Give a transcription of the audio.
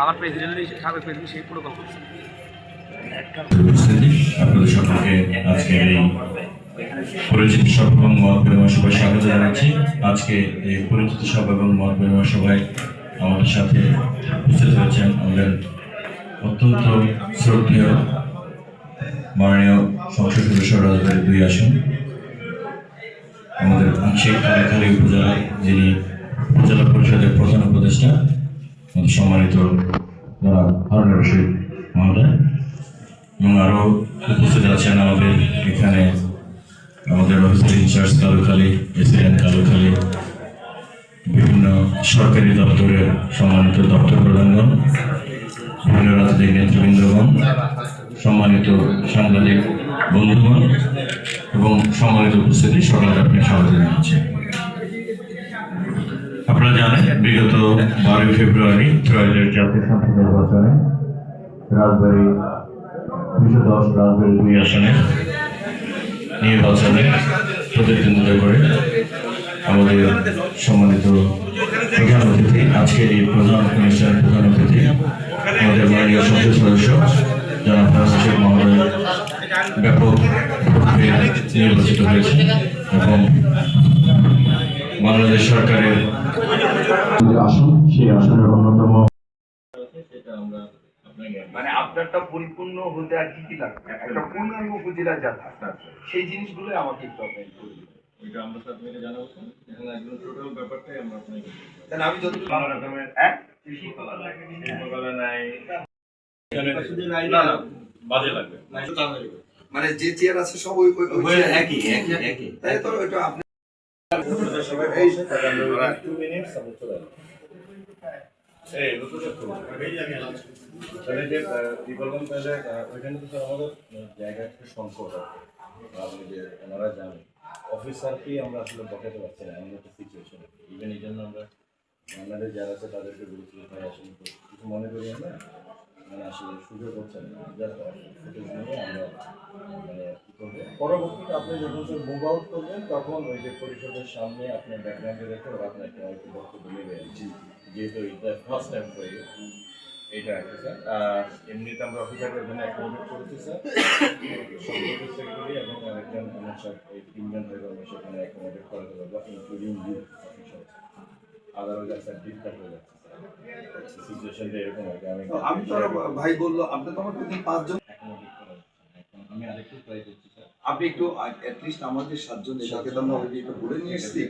আমার প্রেসিডেন্ট সাবেক প্রেসিডেন্ট সেই প্রোটোকল করছে। আপনাদের সকলকে আজকে এই পরিচিত সভা এবং মত বিনিময় সভায় স্বাগত জানাচ্ছি। আজকে এই পরিচিত সভা এবং মত বিনিময় সভায় আমাদের সাথে উপস্থিত হয়েছেন আমাদের অত্যন্ত শ্রদ্ধেয় মাননীয় সংসদ সদস্য রাজবাড়ী 2 আসন, আমাদের আংশিক কালীখালী উপজেলায় যিনি উপজেলা পরিষদের প্রধান উপদেষ্টা, আমাদের সম্মানিত হারুন রশিদ মহোদয়, এবং আরও উপস্থিত আছেন আমাদের এখানে আমাদের অফিসার ইনচার্জ কালুখালী, এসিডেন্ট কালুখালী, বিভিন্ন সরকারি দপ্তরের সম্মানিত দপ্তর প্রধানগণ, বিভিন্ন রাজনৈতিক নেতৃবৃন্দগণ, সম্মানিত সাংবাদিক বন্ধুগণ এবং সম্মানিত উপস্থিতি সকলকে আপনি স্বাগত জানাচ্ছি। আপনারা জানেন বিগত 12 ফেব্রুয়ারি ত্রয়োদশ জাতীয় সংসদ নির্বাচনে রাজবাড়ী 210 রাজবাড়ী 2 আসনে নির্বাচনে প্রতিদ্বন্দ্বিতা করে আমাদের সম্মানিত প্রধান অতিথি, আজকের এই প্রধান অনুষ্ঠানের প্রধান অতিথি আমাদের মাননীয় সংসদ সদস্য জনাব হারুন রশিদ মহোদয় ব্যাপক নির্বাচিত হয়েছে এবং বাংলাদেশ সরকারের আসন সেই আসনের অন্যতম। মানে আপনারটা পরিপূর্ণ হতে আর কি কি লাগবে, একটা পূর্ণাঙ্গ উপজেলা যাত্রা সেই জিনিসগুলো আমাকে একটু আপনাকে করে দিবেন। এটা আমরা আপনাকে জানাবো এবং একদম টোটাল ব্যাপারটাই আমরা আপনাকে তাহলে আমি যদি কোনো রকমের বাজে লাগবে মানে যে চেয়ার আছে সব ওই একই তাই তো এটা আপনি এই 2 মিনিট সমস্যা এই নতুন তাহলে যে কি বললাম, তাহলে ওইখানে তো আমাদের জায়গা একটা সংকট আছে। আপনি যে ওনারা জানেন অফিসারকেই আমরা আসলে বসাতে পারছি না, এমন একটা সিচুয়েশন। ইভেন এই জন্য আমরা আমাদের যারা আছে তাদেরকে বলেছি ভাই আসলে তো কিছু মনে করি আমরা, মানে আসলে সুযোগ হচ্ছে না, জাস্ট ফুটেজ নিয়ে আমরা মানে কী করবো। পরবর্তীতে আপনি যখন মুভ আউট করবেন তখন ওই যে পরিষদের সামনে আপনার ব্যাকগ্রাউন্ডে রেখে ওরা আপনাকে হয়তো বক্তব্য নেবে, যেহেতু এটা ফার্স্ট টাইম করে এটা আছে স্যার। আর এমনিতে আমরা অফিসারদের জন্য অ্যাকোমোডেট করেছি স্যার, সংসদের সেক্রেটারি এবং আরেকজন আমার সাথে এই 3 জন হয়ে গেল সেখানে অ্যাকোমোডেট করাতে পারবো, including you officer. Otherwise sir difficult হয়ে যাচ্ছে স্যার, সিচুয়েশনটা এরকম আর কি। আমি তো ভাই বললো আপনি তো আমাকে 5 জন অ্যাকোমোডেট করার আমি আরেকটু ট্রাই করছি স্যার। আপনি একটু অ্যাটলিস্ট আমাদের 7 জন এটাকে তো আমরা একটু বলে নিয়ে এসেছি।